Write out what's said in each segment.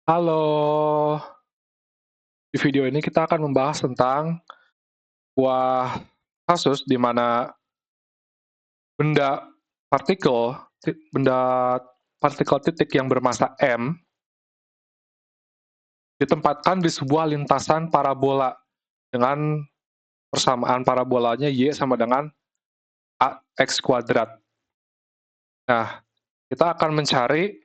Halo, di video ini kita akan membahas tentang sebuah kasus di mana benda partikel, benda partikel titik yang bermassa m ditempatkan di sebuah lintasan parabola dengan persamaan parabolanya y sama dengan ax kuadrat. Nah, kita akan mencari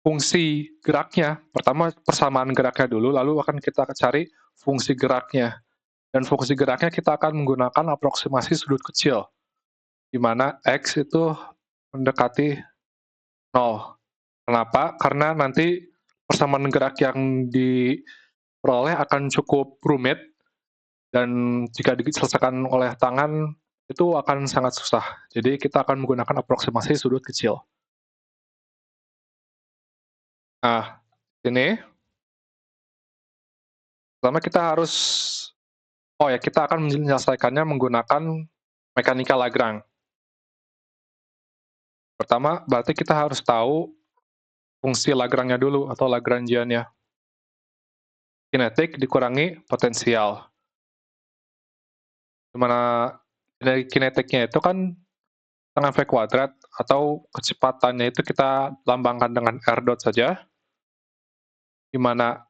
fungsi geraknya. Pertama persamaan geraknya dulu, lalu akan kita cari fungsi geraknya. Dan fungsi geraknya kita akan menggunakan aproksimasi sudut kecil, di mana X itu mendekati 0. Kenapa? Karena nanti persamaan gerak yang diperoleh akan cukup rumit, dan jika diselesaikan oleh tangan, itu akan sangat susah. Jadi kita akan menggunakan aproksimasi sudut kecil. Nah, ini pertama kita harus, kita akan menyelesaikannya menggunakan mekanika Lagrange. Pertama, berarti kita harus tahu fungsi Lagrange-nya dulu atau Lagrangian-nya. Kinetik dikurangi potensial. Dimana energi kinetiknya itu kan tengah V kuadrat, atau kecepatannya itu kita lambangkan dengan R dot saja, di mana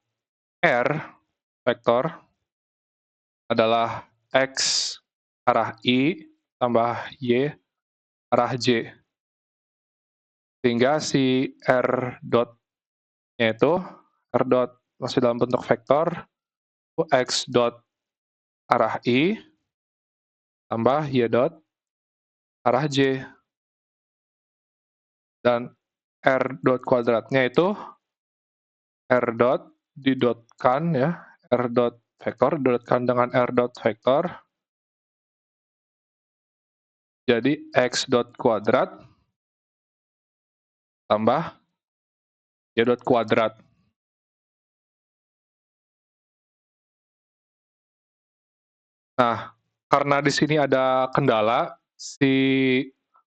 R vektor adalah X arah I tambah Y arah J. Sehingga si R dot-nya itu, R dot masih dalam bentuk vektor, X dot arah I tambah Y dot arah J. Dan R dot kuadratnya itu R dot didotkan ya, R dot vektor didotkan dengan R dot vektor, jadi X dot kuadrat tambah Y dot kuadrat. Nah, karena di sini ada kendala, si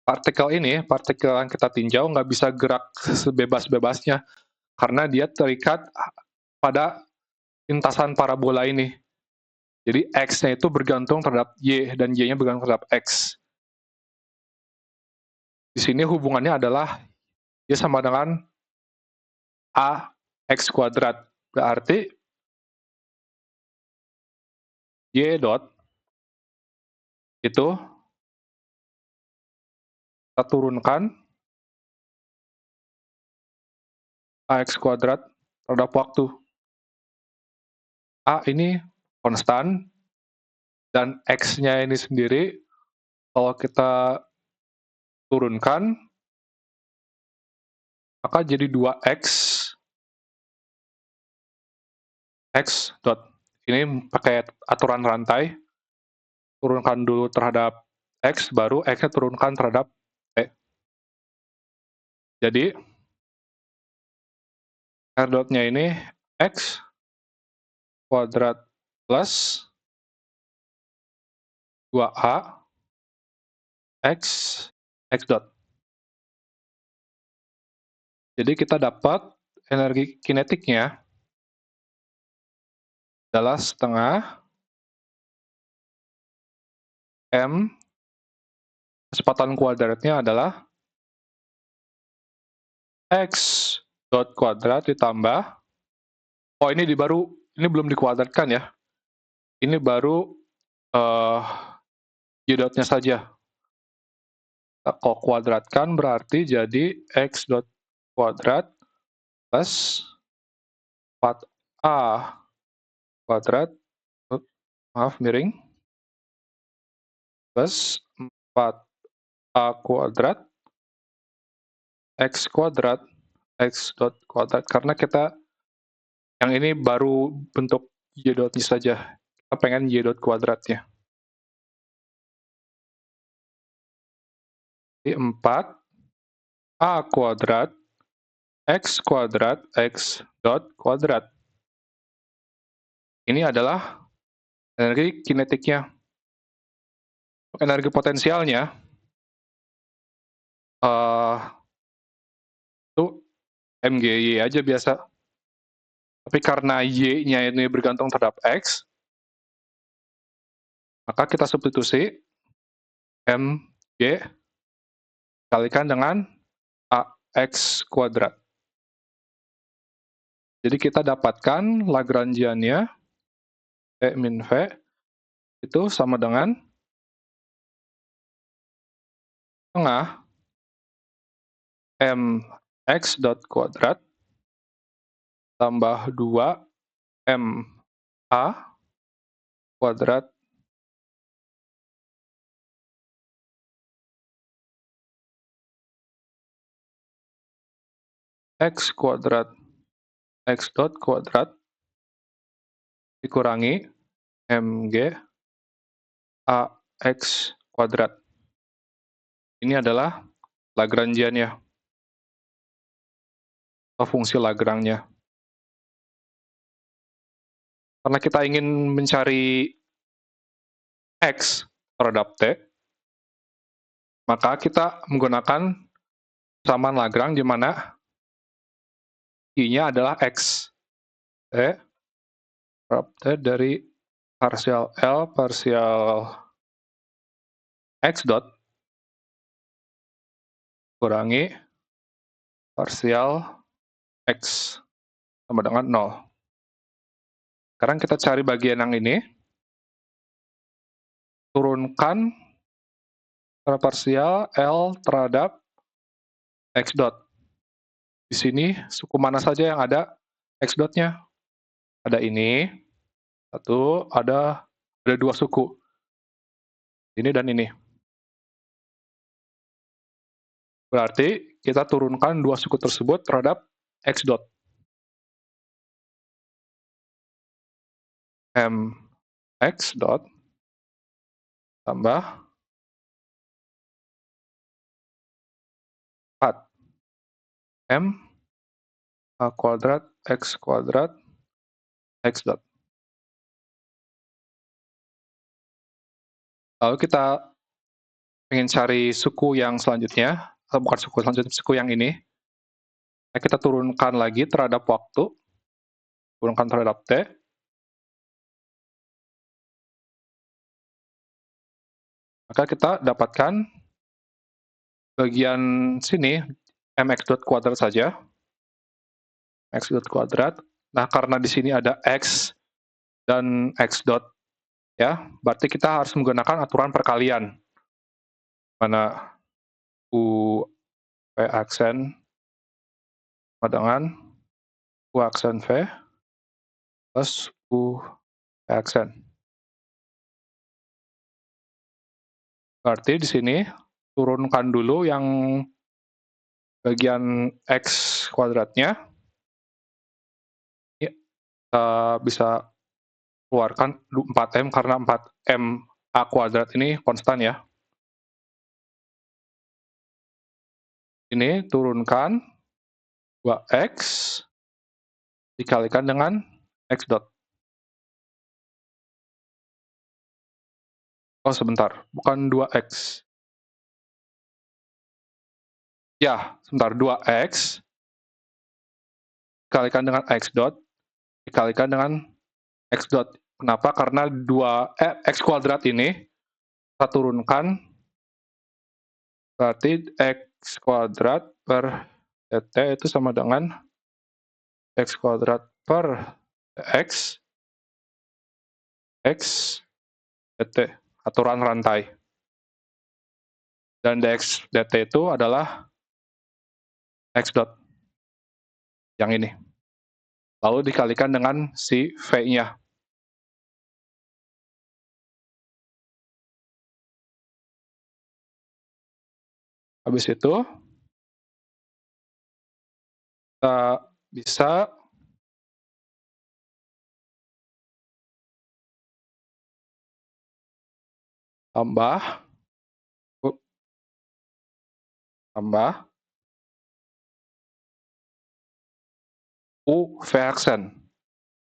partikel yang kita tinjau nggak bisa gerak sebebas-bebasnya, karena dia terikat pada lintasan parabola ini. Jadi X-nya itu bergantung terhadap Y, dan Y-nya bergantung terhadap X. Di sini hubungannya adalah Y sama dengan AX kuadrat. Berarti Y dot itu kita turunkan AX kuadrat terhadap waktu. A ini konstan, dan X-nya ini sendiri kalau kita turunkan, maka jadi 2X X dot. Ini pakai aturan rantai, turunkan dulu terhadap X, baru X-nya turunkan terhadap T. Jadi R dot-nya ini X kuadrat plus 2A X X dot. Jadi kita dapat energi kinetiknya adalah setengah M, kecepatan kuadratnya adalah X dot kuadrat ditambah, ini belum dikuadratkan ya, ini baru Y dot-nya saja. Kalau kuadratkan berarti jadi X dot kuadrat plus 4A kuadrat, maaf miring, plus 4A kuadrat X kuadrat X dot kuadrat, karena kita yang ini baru bentuk Y dot-nya saja, kita pengen Y dot kuadratnya. Jadi 4A kuadrat X dot kuadrat. Ini adalah energi kinetiknya. Energi potensialnya itu MGY aja biasa. Tapi karena Y-nya ini bergantung terhadap X, maka kita substitusi MY dikalikan dengan AX kuadrat. Jadi kita dapatkan Lagrangiannya P min V itu sama dengan tengah MX dot kuadrat tambah 2 MA kuadrat X kuadrat X dot kuadrat dikurangi MG AX kuadrat. Ini adalah Lagrangiannya, atau fungsi Lagrange-nya. Karena kita ingin mencari X terhadap T, maka kita menggunakan persamaan Lagrange di mana I-nya adalah X. T terhadap T dari parsial L parsial X dot kurangi parsial X sama dengan 0. Sekarang kita cari bagian yang ini, turunkan parsial L terhadap X dot. Di sini suku mana saja yang ada X dot-nya? Ada ini, satu, ada 2 suku. Ini dan ini. Berarti kita turunkan 2 suku tersebut terhadap X dot. MX dot tambah 4 M A kuadrat X kuadrat X dot. Lalu kita ingin cari suku yang selanjutnya, atau bukan suku selanjutnya, suku yang ini. Nah, kita turunkan lagi terhadap waktu, turunkan terhadap T. Maka kita dapatkan bagian sini, MX dot kuadrat saja. X dot kuadrat. Nah, karena di sini ada X dan X dot, ya, berarti kita harus menggunakan aturan perkalian. Mana U V aksen sama dengan U aksen V plus U V aksen. Berarti di sini turunkan dulu yang bagian X kuadratnya. Ya, kita bisa keluarkan 4M karena 4M A kuadrat ini konstan ya. Ini turunkan 2X dikalikan dengan X dot. Oh sebentar, bukan 2X. Ya, sebentar, 2X dikalikan dengan X dot, dikalikan dengan X dot. Kenapa? Karena X kuadrat ini kita turunkan, berarti X kuadrat per dt itu sama dengan X kuadrat per X dt, aturan rantai. Dan dx dt itu adalah X dot yang ini. Lalu dikalikan dengan si V-nya. Habis itu, kita bisa tambah U V aksen.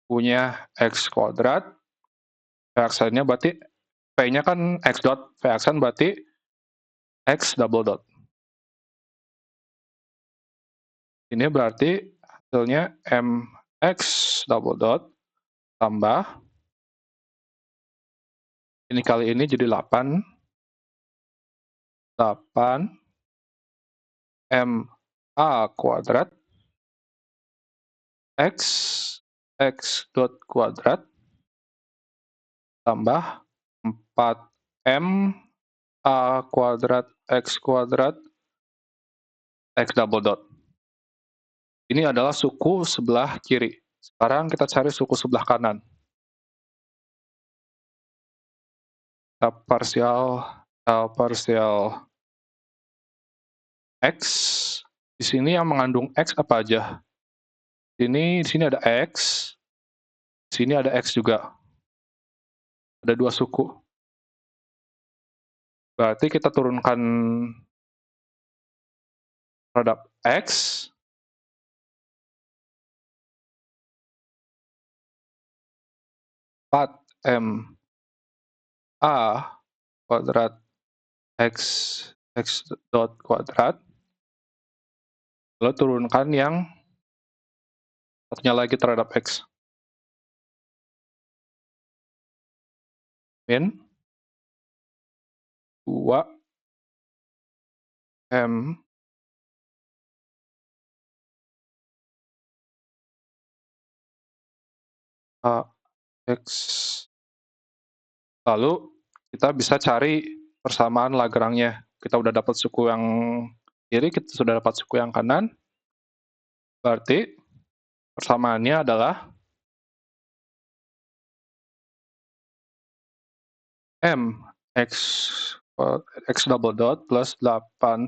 U-nya X kuadrat, V aksennya berarti V-nya kan X dot, V aksen berarti X double dot. Ini berarti hasilnya X double dot tambah, ini kali ini jadi 8 MA kuadrat X dot kuadrat tambah 4MA kuadrat X double dot. Ini adalah suku sebelah kiri. Sekarang kita cari suku sebelah kanan. Partial X. Di sini yang mengandung X apa aja? Di sini ada X. Di sini ada X juga. Ada 2 suku. Berarti kita turunkan terhadap X. 4MA kuadrat X dot kuadrat. Lalu turunkan yang satunya lagi terhadap X. Min 2M AX. Lalu kita bisa cari persamaan Lagrange-nya. Kita udah dapat suku yang kiri, kita sudah dapat suku yang kanan. Berarti persamaannya adalah M X double dot plus 8MA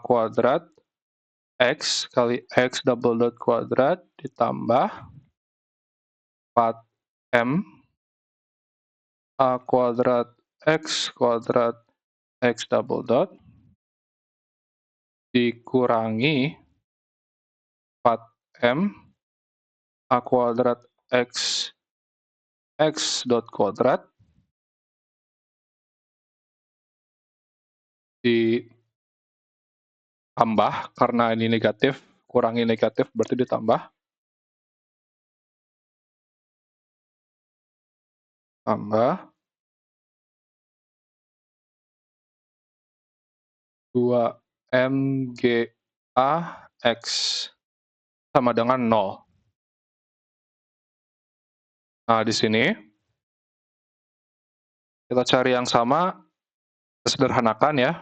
kuadrat X kali X double dot kuadrat ditambah 4M A kuadrat X double dot dikurangi 4M A kuadrat X dot kuadrat ditambah, karena ini negatif, kurangi negatif berarti ditambah, 2MGA X sama dengan 0. Nah, di sini kita cari yang sama, kita sederhanakan ya.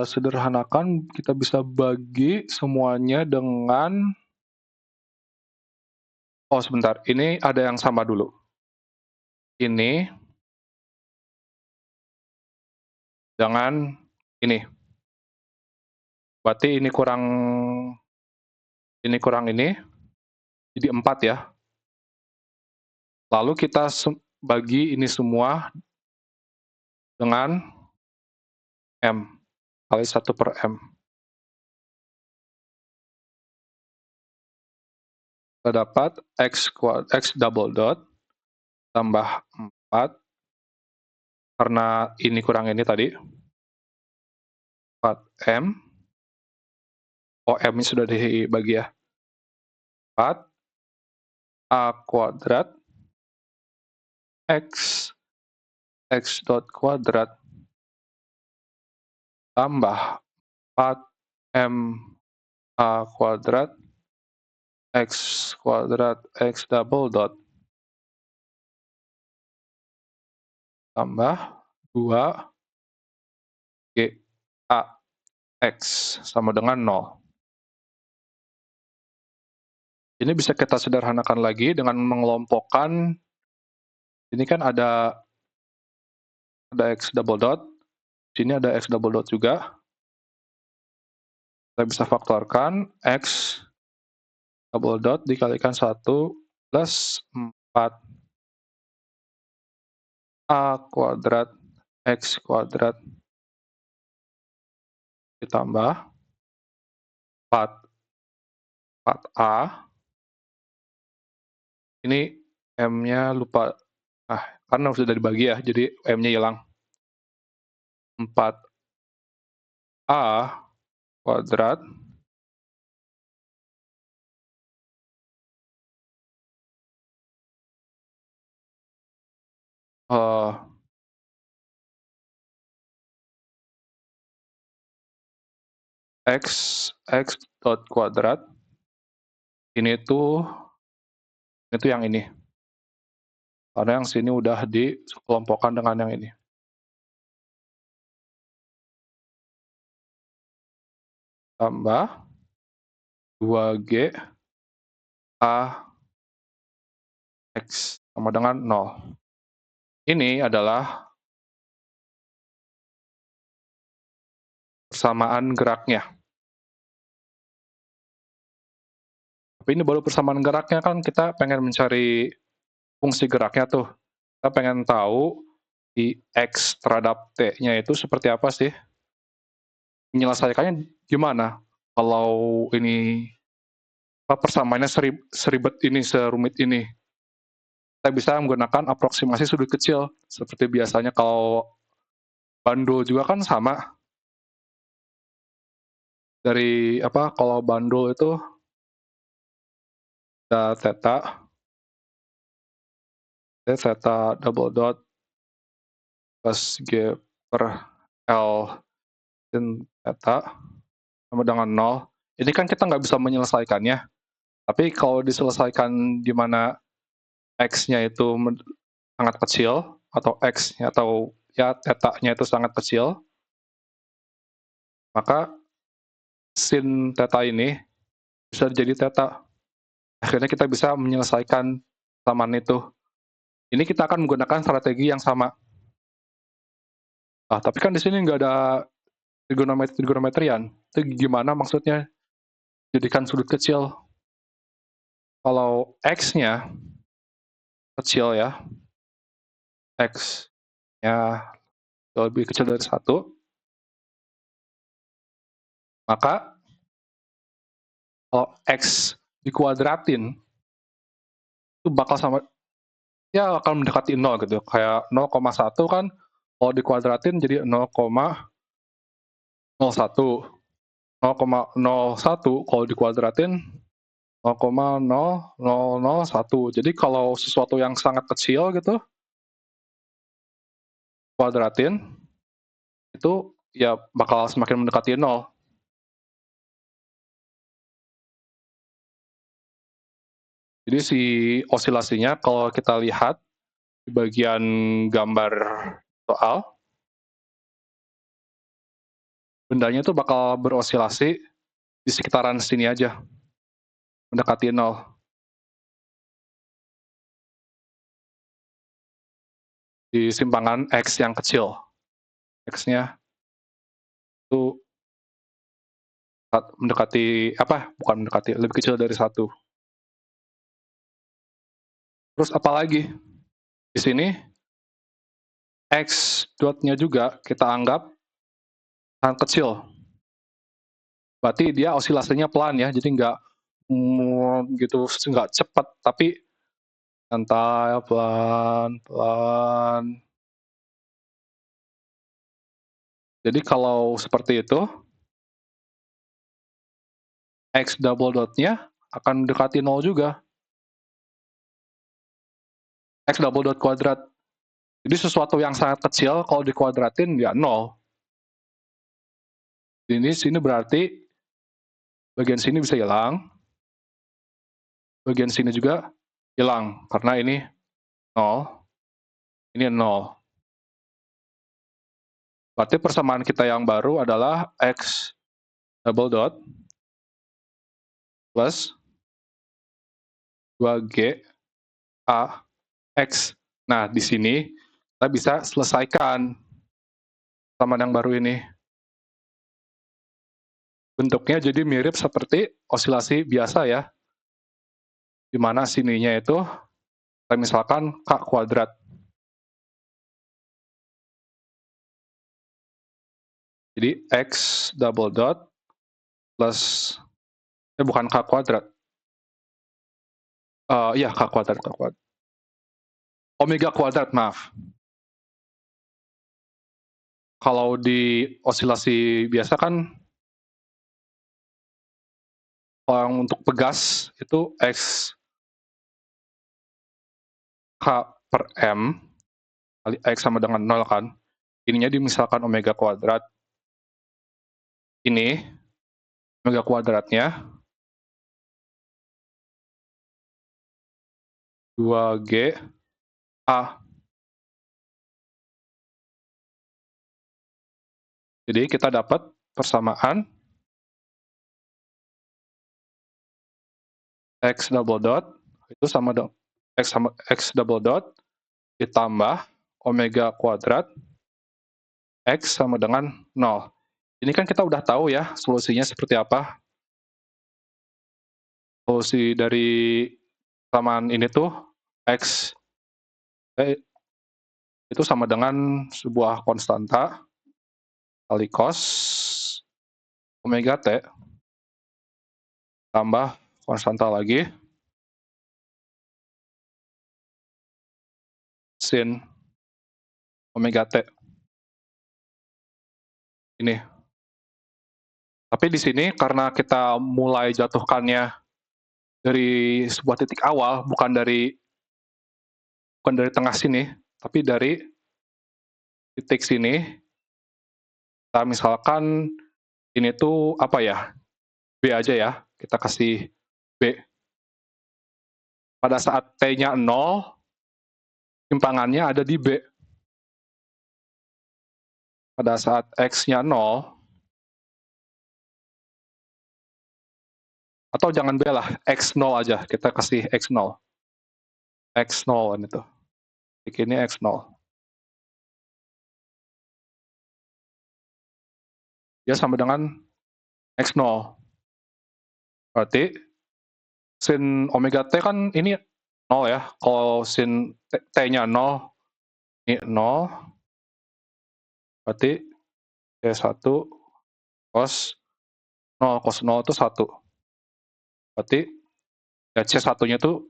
Sederhanakan, kita bisa bagi semuanya dengan, oh sebentar, ini ada yang sama dulu. Ini dengan ini. Berarti ini kurang ini, jadi 4 ya. Lalu kita bagi ini semua dengan M, kali 1 per M. Kita dapat X double dot tambah 4, karena ini kurang ini tadi, 4M, oh M ini sudah dibagi ya, 4 A kuadrat X dot kuadrat tambah 4M A kuadrat X double dot tambah 2GA X sama dengan 0. Ini bisa kita sederhanakan lagi dengan mengelompokkan, ini kan ada X double dot, sini ada X double dot juga. Kita bisa faktorkan X double dot dikalikan 1 plus 4 A kuadrat X kuadrat ditambah 4A. Ini M-nya lupa, karena sudah dibagi ya, jadi M-nya hilang. 4A kuadrat eee, x dot kuadrat, ini tuh yang ini, karena yang sini udah dikelompokkan dengan yang ini, tambah 2G A X sama dengan 0. Ini adalah persamaan geraknya. Tapi ini baru persamaan geraknya, kan kita pengen mencari fungsi geraknya tuh. Kita pengen tahu di X terhadap T-nya itu seperti apa sih? Menyelesaikannya gimana? Kalau ini persamaannya seribet ini, serumit ini. Kita bisa menggunakan aproksimasi sudut kecil. Seperti biasanya kalau bandul juga kan sama. Kalau bandul itu ada theta double dot plus G per L sin theta sama dengan 0. Ini kan kita nggak bisa menyelesaikannya. Tapi kalau diselesaikan di mana X-nya itu sangat kecil, atau X-nya atau ya theta-nya itu sangat kecil, maka sin theta ini bisa jadi theta. Akhirnya kita bisa menyelesaikan persamaan itu. Ini kita akan menggunakan strategi yang sama. Nah, tapi kan di sini nggak ada trigonometrian. Itu gimana maksudnya jadikan sudut kecil? Kalau X-nya kecil ya, X-nya lebih kecil dari 1, maka kalau X dikuadratin, itu bakal ya akan mendekati 0 gitu. Kayak 0,1 kan, kalau dikuadratin jadi 0,01. 0,01 kalau dikuadratin 0,0001. Jadi kalau sesuatu yang sangat kecil gitu, kuadratin, itu ya bakal semakin mendekati 0. Jadi si osilasinya kalau kita lihat di bagian gambar soal, bendanya itu bakal berosilasi di sekitaran sini aja, mendekati 0. Di simpangan X yang kecil. X-nya itu bukan mendekati, lebih kecil dari 1. Terus apalagi? Di sini X dot-nya juga kita anggap sangat kecil. Berarti dia osilasinya pelan ya, jadi nggak gitu, nggak cepat, tapi santai, pelan-pelan. Jadi kalau seperti itu, X double dot-nya akan mendekati 0 juga. X double dot kuadrat. Jadi sesuatu yang sangat kecil kalau dikuadratin ya 0. Sini berarti bagian sini bisa hilang, bagian sini juga hilang, karena ini 0, ini 0. Berarti persamaan kita yang baru adalah X double dot plus 2G A X. Nah, di sini kita bisa selesaikan persamaan yang baru ini. Bentuknya jadi mirip seperti osilasi biasa ya, di mana sininya itu kita misalkan K kuadrat. Jadi X double dot plus, bukan K kuadrat. Iya, K kuadrat. Omega kuadrat, maaf. Kalau di osilasi biasa kan, kalau yang untuk pegas itu X K per M kali X sama dengan 0 kan. Ininya dimisalkan omega kuadrat. Ini omega kuadratnya 2G A. Jadi kita dapat persamaan X double dot itu sama dengan X double dot ditambah omega kuadrat X sama dengan 0. Ini kan kita udah tahu ya solusinya seperti apa. Solusi dari persamaan ini tuh X itu sama dengan sebuah konstanta kali cos omega T tambah konstanta lagi sin omega T. Ini. Tapi di sini karena kita mulai jatuhkannya dari sebuah titik awal, bukan dari tengah sini, tapi dari titik sini. Kita misalkan ini tuh apa ya? B aja ya. Kita kasih B. Pada saat T-nya 0, simpangannya ada di B. Pada saat X-nya 0, atau jangan B lah, X0 aja. Kita kasih X0. X0 kan itu. Titik ini X0. Dia sama dengan X0. Berarti sin omega T kan ini 0 ya. Kalau sin T-nya 0, ini 0. Berarti C1 cos 0. Cos 0 itu 1. Berarti ya C1-nya itu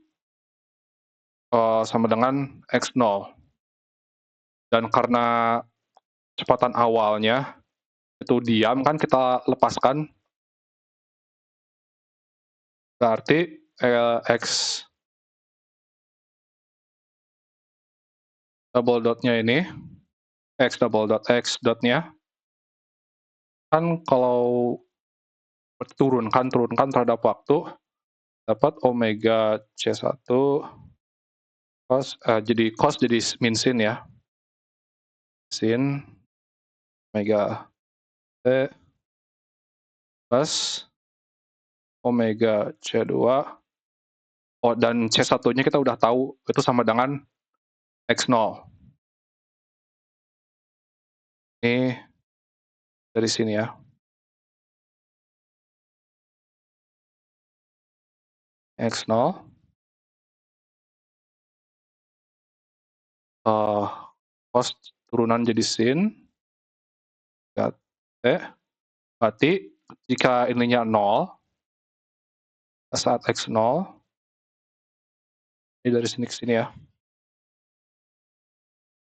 sama dengan X0. Dan karena kecepatan awalnya itu diam kan, kita lepaskan. Berarti X double dotnya ini, X double dot X dotnya, kan kalau turunkan terhadap waktu, dapat omega C1 cos, jadi cos jadi min sin ya. Sin omega T plus omega C2. Oh, dan C1-nya kita udah tahu, itu sama dengan X0. Ini dari sini ya. X0. Cos turunan jadi sin. T. Berarti jika ininya 0, saat X0, ini dari sini ke sini ya.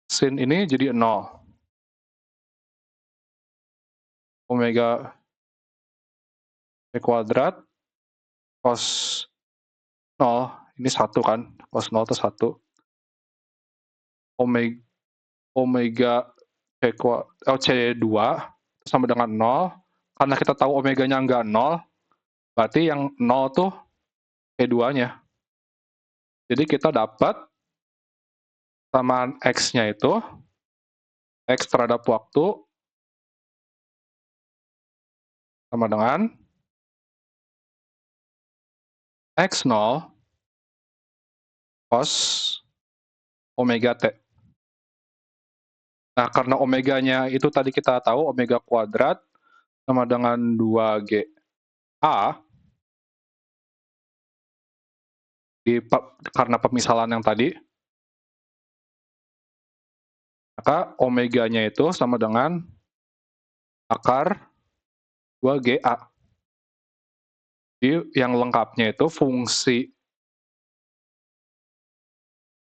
Sin ini jadi 0. Omega T kuadrat cos 0, ini 1 kan, cos 0 itu 1. Omega C2 sama dengan 0. Karena kita tahu omeganya nggak 0, berarti yang 0 tuh C2-nya. Jadi kita dapat samaan X-nya itu, X terhadap waktu sama dengan X0 cos omega T. Nah, karena omeganya itu tadi kita tahu omega kuadrat sama dengan 2GA, karena pemisalan yang tadi, maka omeganya itu sama dengan akar 2GA. Jadi yang lengkapnya itu fungsi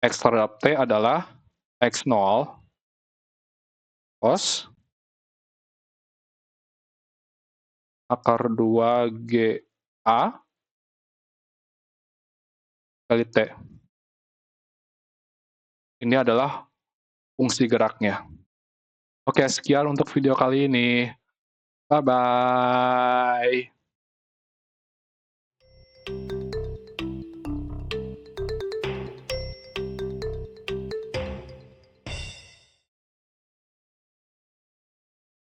X terhadap T adalah X0 cos akar 2GA kali T. Ini adalah fungsi geraknya. Oke, sekian untuk video kali ini. Bye-bye.